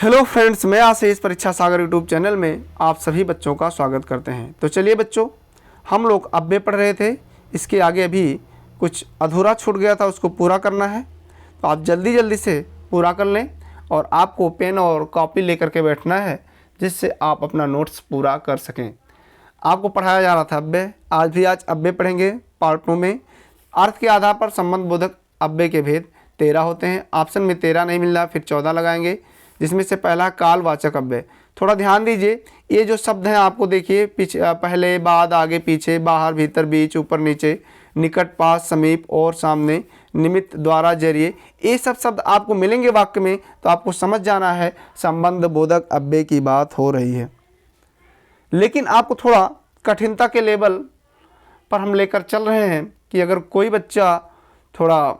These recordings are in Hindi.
हेलो फ्रेंड्स, मैं आशीष परीक्षा सागर यूट्यूब चैनल में आप सभी बच्चों का स्वागत करते हैं। तो चलिए बच्चों, हम लोग अव्यय पढ़ रहे थे। इसके आगे अभी कुछ अधूरा छूट गया था, उसको पूरा करना है। तो आप जल्दी जल्दी से पूरा कर लें और आपको पेन और कॉपी लेकर के बैठना है, जिससे आप अपना नोट्स पूरा कर सकें। आपको पढ़ाया जा रहा था अव्यय, आज अव्यय पढ़ेंगे पार्ट 2 में। अर्थ के आधार पर संबंध बोधक अव्यय के भेद 13 होते हैं। ऑप्शन में 13 नहीं मिल रहा, फिर 14 लगाएंगे, जिसमें से पहला कालवाचक अव्यय। थोड़ा ध्यान दीजिए, ये जो शब्द हैं आपको देखिए, पीछे, पहले, बाद, आगे, पीछे, बाहर, भीतर, बीच, ऊपर, नीचे, निकट, पास, समीप और सामने, निमित्त, द्वारा, जरिए, ये सब शब्द आपको मिलेंगे वाक्य में। तो आपको समझ जाना है संबंध बोधक अव्यय की बात हो रही है। लेकिन आपको थोड़ा कठिनता के लेवल पर हम लेकर चल रहे हैं कि अगर कोई बच्चा थोड़ा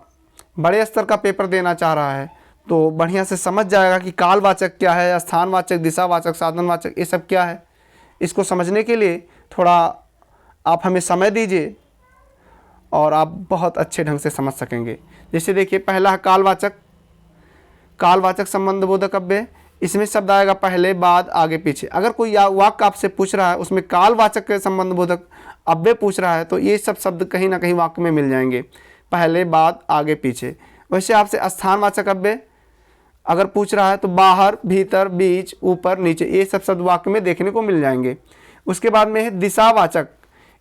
बड़े स्तर का पेपर देना चाह रहा है तो बढ़िया से समझ जाएगा कि कालवाचक क्या है, स्थानवाचक, दिशावाचक, साधनवाचक, ये सब क्या है। इसको समझने के लिए थोड़ा आप हमें समय दीजिए और आप बहुत अच्छे ढंग से समझ सकेंगे। जैसे देखिए, पहला है कालवाचक। कालवाचक संबंध बोधक अव्यय, इसमें शब्द आएगा पहले, बाद, आगे, पीछे। अगर कोई वाक्य आपसे पूछ रहा है, उसमें कालवाचक के संबंध बोधक अव्यय पूछ रहा है, तो ये सब शब्द कहीं ना कहीं वाक्य में मिल जाएंगे, पहले, बाद, आगे, पीछे। वैसे आपसे स्थानवाचक अव्यय अगर पूछ रहा है तो बाहर, भीतर, बीच, ऊपर, नीचे, ये सब शब्द वाक्य में देखने को मिल जाएंगे। उसके बाद में है दिशावाचक,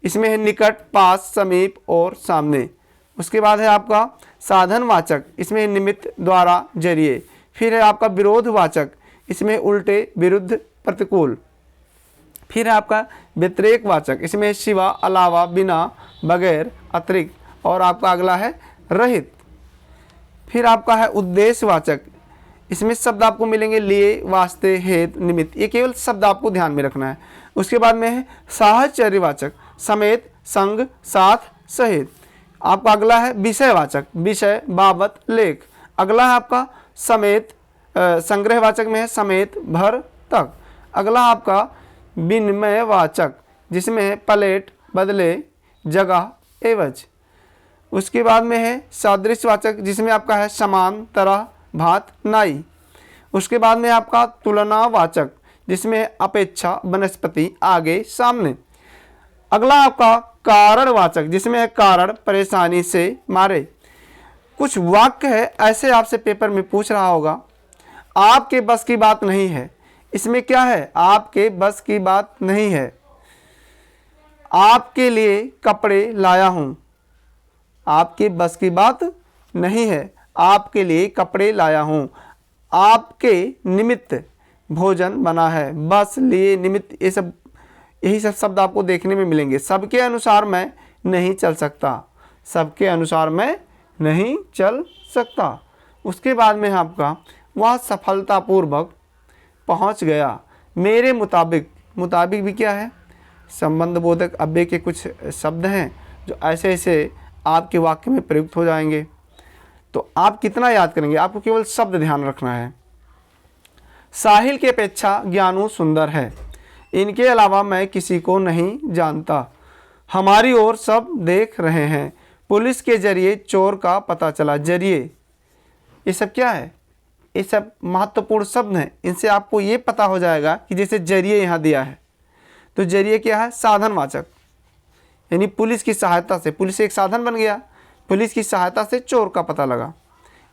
इसमें है निकट, पास, समीप और सामने। उसके बाद है आपका साधनवाचक, इसमें है निमित्त, द्वारा, जरिए। फिर है आपका विरोधवाचक, इसमें उल्टे, विरुद्ध, प्रतिकूल। फिर है आपका व्यतिरेकवाचक, इसमें है सिवा, अलावा, बिना, बगैर, अतिरिक्त। और आपका अगला है रहित। फिर आपका है उद्देश्यवाचक, इसमें शब्द आपको मिलेंगे लिए, वास्ते, हेतु, निमित्त। ये केवल शब्द आपको ध्यान में रखना है। उसके बाद में है साहचर्यवाचक, समेत, संग, साथ, सहित। आपका अगला है विषयवाचक, विषय, बाबत, लेख। अगला है आपका समेत, संग्रहवाचक में है समेत, भर, तक। अगला आपका विनिमयवाचक, जिसमें है प्लेट, बदले, जगह, एवज। उसके बाद में है सादृश्यवाचक, जिसमें आपका है समान, तरह, भात, नाई। उसके बाद में आपका तुलनावाचक, जिसमें अपेक्षा, वनस्पति, आगे, सामने। अगला आपका कारणवाचक, जिसमें है कारण, परेशानी से, मारे। कुछ वाक्य है ऐसे आपसे पेपर में पूछ रहा होगा, आपके बस की बात नहीं है। इसमें क्या है? आपके बस की बात नहीं है। आपके लिए कपड़े लाया हूं, आपके बस की बात नहीं है। आपके लिए कपड़े लाया हूं, आपके निमित्त भोजन बना है, बस, लिए, निमित्त, यही सब शब्द आपको देखने में मिलेंगे। सबके अनुसार मैं नहीं चल सकता, सबके अनुसार मैं नहीं चल सकता। उसके बाद में आपका वह सफलतापूर्वक पहुंच गया, मेरे मुताबिक। मुताबिक भी क्या है? संबंध बोधक अव्यय के कुछ शब्द हैं जो ऐसे ऐसे आपके वाक्य में प्रयुक्त हो जाएंगे। तो आप कितना याद करेंगे? आपको केवल शब्द ध्यान रखना है। साहिल की अपेक्षा ज्ञानू सुंदर है, इनके अलावा मैं किसी को नहीं जानता, हमारी ओर सब देख रहे हैं, पुलिस के जरिए चोर का पता चला। जरिए, ये सब क्या है? ये सब महत्वपूर्ण शब्द हैं। इनसे आपको ये पता हो जाएगा कि जैसे जरिए यहाँ दिया है, तो जरिए क्या है? साधनवाचक, यानी पुलिस की सहायता से, पुलिस एक साधन बन गया, पुलिस की सहायता से चोर का पता लगा।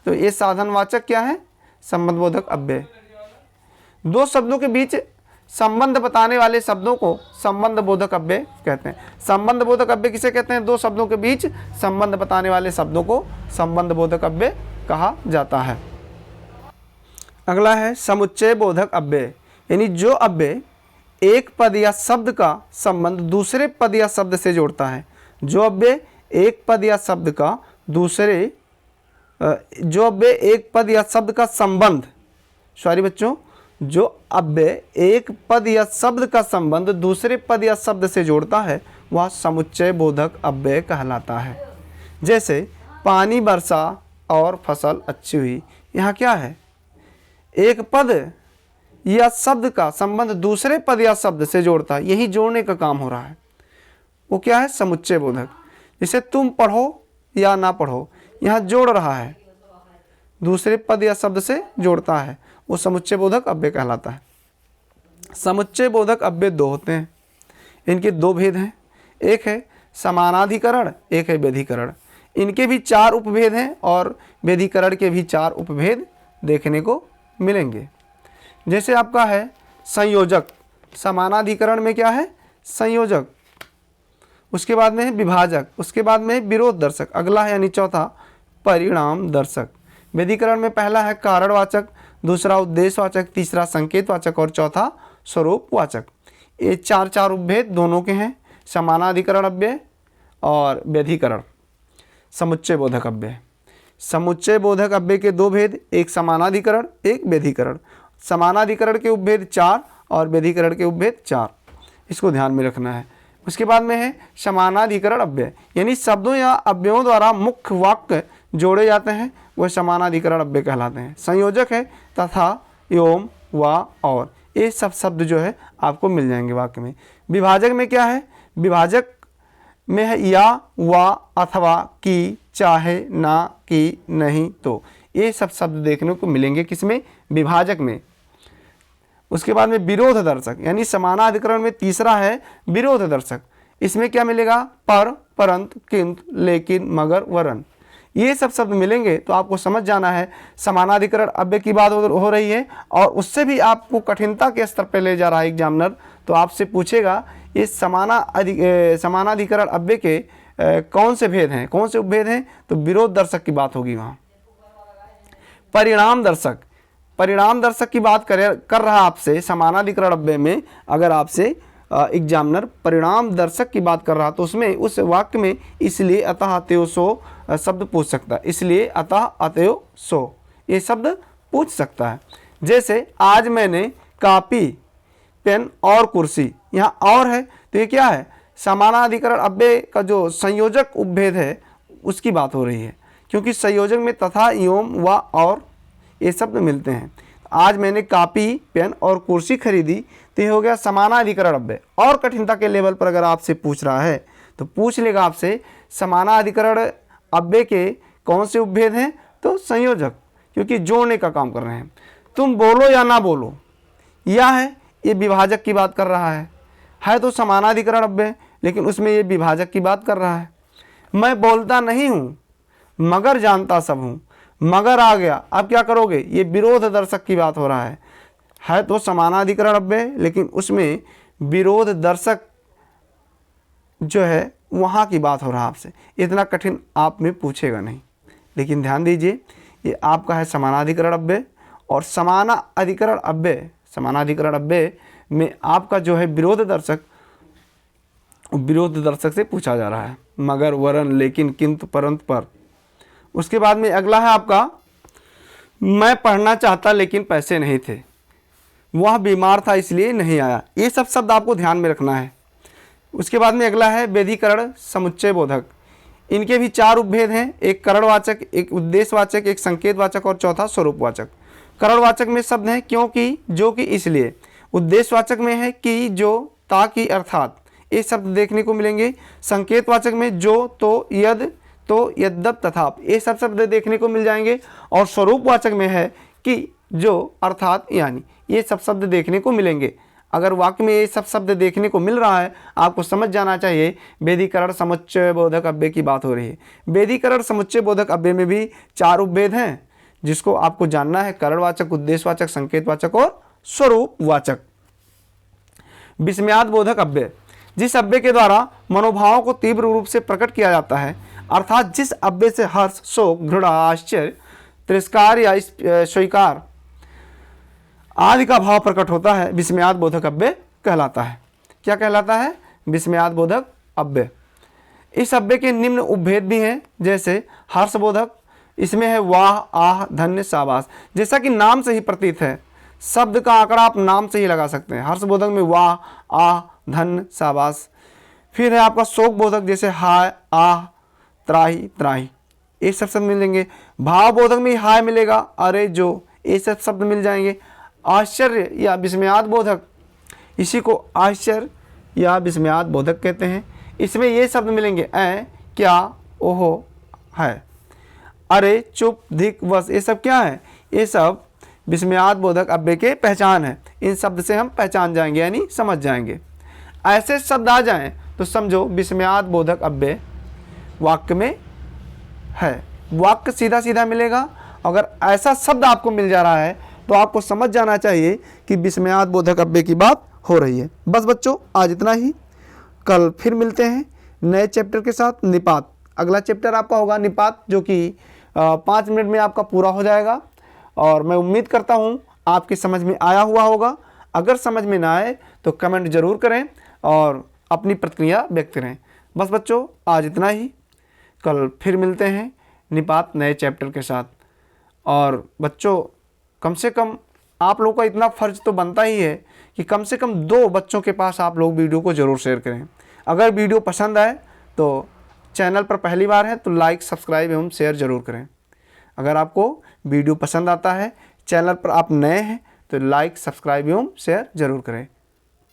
तो ये साधनवाचक क्या है? संबंध बोधक अव्यय। दो शब्दों के बीच संबंध बताने वाले शब्दों को संबंध बोधक अव्यय कहते हैं। संबंध बोधक अव्यय किसे कहते हैं? दो शब्दों के बीच संबंध बताने वाले शब्दों को संबंध बोधक अव्यय कहा जाता है। अगला है समुच्चय बोधक अव्यय, यानी जो अव्यय एक पद या शब्द का संबंध दूसरे पद या शब्द से जोड़ता है। जो अव्यय एक पद या शब्द का दूसरे, जो अव्यय एक पद या शब्द का संबंध, सॉरी बच्चों, जो अव्यय एक पद या शब्द का संबंध दूसरे पद या शब्द से जोड़ता है, वह समुच्चय बोधक अव्यय कहलाता है। जैसे पानी बरसा और फसल अच्छी हुई, यहाँ क्या है? एक पद या शब्द का संबंध दूसरे पद या शब्द से जोड़ता है, यही जोड़ने का काम हो रहा है। वो क्या है? समुच्चय बोधक। जैसे तुम पढ़ो या ना पढ़ो, यहाँ जोड़ रहा है, दूसरे पद या शब्द से जोड़ता है। वो समुच्चय बोधक अव्यय कहलाता है। समुच्चय बोधक अव्यय दो होते हैं, इनके दो भेद हैं, एक है समानाधिकरण, एक है व्यधिकरण। इनके भी चार उपभेद हैं और व्यधिकरण के भी चार उपभेद देखने को मिलेंगे। जैसे आपका है संयोजक, समानाधिकरण में क्या है संयोजक, उसके बाद में है विभाजक, उसके बाद में है विरोध दर्शक, अगला है यानी चौथा परिणाम दर्शक। व्यधिकरण में पहला है कारणवाचक, दूसरा उद्देश्यवाचक, तीसरा संकेतवाचक और चौथा स्वरूपवाचक। ये चार चार उपभेद दोनों के हैं, समानाधिकरण अव्यय और व्यधिकरण। समुच्चय बोधक अव्यय, समुच्चय बोधक अव्यय के दो भेद, एक समानाधिकरण एक व्यधिकरण। समानाधिकरण के उपभेद चार और व्यधिकरण के उपभेद चार, इसको ध्यान में रखना है। उसके बाद में है समानाधिकरण अव्यय, यानी शब्दों या अव्ययों द्वारा मुख्य वाक्य जोड़े जाते हैं, वह समानाधिकरण अव्यय कहलाते हैं। संयोजक है तथा, एवं, व, और, ये सब शब्द जो है आपको मिल जाएंगे वाक्य में। विभाजक में क्या है, विभाजक में है या, व, अथवा, की, चाहे, ना, की, नहीं, तो, ये सब शब्द देखने को मिलेंगे किसमें, विभाजक में। उसके बाद में विरोध दर्शक, यानी समानाधिकरण में तीसरा है विरोध दर्शक। इसमें क्या मिलेगा, पर, परंतु, किंतु, लेकिन, मगर, वरन, ये सब शब्द मिलेंगे। तो आपको समझ जाना है समानाधिकरण अव्यय की बात हो रही है और उससे भी आपको कठिनता के स्तर पर ले जा रहा है एग्जामिनर। तो आपसे पूछेगा ये समानाधिकरण अव्यय के कौन से भेद हैं, कौन से उपभेद हैं, तो विरोध दर्शक की बात होगी वहाँ। परिणाम दर्शक, परिणाम दर्शक की बात कर रहा आपसे समानाधिकरण अव्यय में। अगर आपसे एग्जामिनर परिणाम दर्शक की बात कर रहा तो उसमें उस वाक्य में इसलिए, अतः, अतएव, सो शब्द पूछ सकता है। इसलिए, अतः, अतएव, सो ये शब्द पूछ सकता है। जैसे आज मैंने कापी, पेन और कुर्सी, यहाँ और है तो ये क्या है, समानाधिकरण अव्यय का जो संयोजक उपभेद है उसकी बात हो रही है, क्योंकि संयोजक में तथा, एवं, व, और ये शब्द मिलते हैं। आज मैंने कापी, पेन और कुर्सी खरीदी, तो ये हो गया समानाधिकरण अव्यय। और कठिनता के लेवल पर अगर आपसे पूछ रहा है तो पूछ लेगा आपसे समानाधिकरण अव्यय के कौन से उपभेद हैं, तो संयोजक, क्योंकि जोड़ने का काम कर रहे हैं। तुम बोलो या ना बोलो, यह है ये विभाजक की बात कर रहा है तो समानाधिकरण अव्यय, लेकिन उसमें ये विभाजक की बात कर रहा है। मैं बोलता नहीं हूँ मगर जानता सब हूँ, मगर आ गया, अब क्या करोगे, ये विरोध दर्शक की बात हो रहा है तो समानाधिकरण अव्यय, लेकिन उसमें विरोध दर्शक जो है वहाँ की बात हो रहा है आपसे। इतना कठिन आप में पूछेगा नहीं, लेकिन ध्यान दीजिए ये आपका है समानाधिकरण अव्यय। और समानाधिकरण अव्यय, समानाधिकरण अव्यय में आपका जो है विरोध दर्शक से पूछा जा रहा है, मगर, वरन, लेकिन, किंतु, परंतु, पर। उसके बाद में अगला है आपका मैं पढ़ना चाहता लेकिन पैसे नहीं थे, वह बीमार था इसलिए नहीं आया। ये सब शब्द आपको ध्यान में रखना है। उसके बाद में अगला है व्यधिकरण समुच्चय बोधक। इनके भी चार उपभेद हैं, एक करणवाचक, एक उद्देश्यवाचक, एक संकेतवाचक और चौथा स्वरूपवाचक। करणवाचक में शब्द हैं क्योंकि, जो कि, इसलिए। उद्देश्यवाचक में है कि, जो, ताकि, अर्थात, ये शब्द देखने को मिलेंगे। संकेतवाचक में जो, तो, यद, तो, यद्यप, तथा, ये सब शब्द देखने को मिल जाएंगे। और स्वरूपवाचक में है कि, जो, अर्थात, यानी, ये सब शब्द देखने को मिलेंगे। अगर वाक्य में ये सब शब्द देखने को मिल रहा है आपको समझ जाना चाहिए व्यधिकरण समुच्चय बोधक अव्यय की बात हो रही है। व्यधिकरण समुच्चय बोधक अव्यय में भी चार उपभेद हैं जिसको आपको जानना है, करणवाचक, उद्देश्यवाचक, संकेतवाचक और स्वरूपवाचक। विस्मयाद बोधक अव्यय, जिस अव्यय के द्वारा मनोभावों को तीव्र रूप से प्रकट किया जाता है, अर्थात जिस अव्यय से हर्ष, शोक, घृणा, आश्चर्य, तिरस्कार या स्वीकार आदि का भाव प्रकट होता है, विस्मयाद बोधक अव्यय कहलाता है। क्या कहलाता है, विस्मयाद बोधक अव्यय। इस अव्यय के निम्न उपभेद भी हैं, जैसे हर्षबोधक, इसमें है वाह, आह, धन्य, शाबाश। जैसा कि नाम से ही प्रतीत है, शब्द का आंकड़ा आप नाम से ही लगा सकते हैं। हर्षबोधक में वाह, आह, धन्य, शाबाश। फिर है आपका शोक बोधक, जैसे हाय, आह, त्राही, त्राही, ये सब शब्द मिलेंगे। भाव बोधक में हाय मिलेगा, अरे, जो, ये सब शब्द मिल जाएंगे। आश्चर्य या विस्मयाद बोधक, इसी को आश्चर्य या विस्मयाद बोधक कहते हैं। इसमें ये शब्द मिलेंगे, क्या, ओहो, है, अरे, चुप, धिक, वश, ये सब क्या है, ये सब विस्मयाद बोधक अव्यय के पहचान है। इन शब्द से हम पहचान जाएंगे यानी समझ जाएंगे। ऐसे शब्द आ जाएं तो समझो विस्मयाद बोधक अव्यय वाक्य में है। वाक्य सीधा सीधा मिलेगा। अगर ऐसा शब्द आपको मिल जा रहा है तो आपको समझ जाना चाहिए कि विस्मयाद बोधक अव्यय की बात हो रही है। बस बच्चों, आज इतना ही। कल फिर मिलते हैं नए चैप्टर के साथ। निपात, अगला चैप्टर आपका होगा निपात, जो कि 5 मिनट में आपका पूरा हो जाएगा। और मैं उम्मीद करता हूँ आपकी समझ में आया हुआ होगा। अगर समझ में ना आए तो कमेंट ज़रूर करें और अपनी प्रतिक्रिया व्यक्त करें। बस बच्चों, आज इतना ही। कल फिर मिलते हैं निपात नए चैप्टर के साथ। और बच्चों, कम से कम आप लोगों का इतना फ़र्ज तो बनता ही है कि कम से कम 2 बच्चों के पास आप लोग वीडियो को ज़रूर शेयर करें। अगर वीडियो पसंद आए तो चैनल पर पहली बार है तो लाइक, सब्सक्राइब एवं शेयर ज़रूर करें। अगर आपको वीडियो पसंद आता है, चैनल पर आप नए हैं तो लाइक, सब्सक्राइब एवं शेयर ज़रूर करें।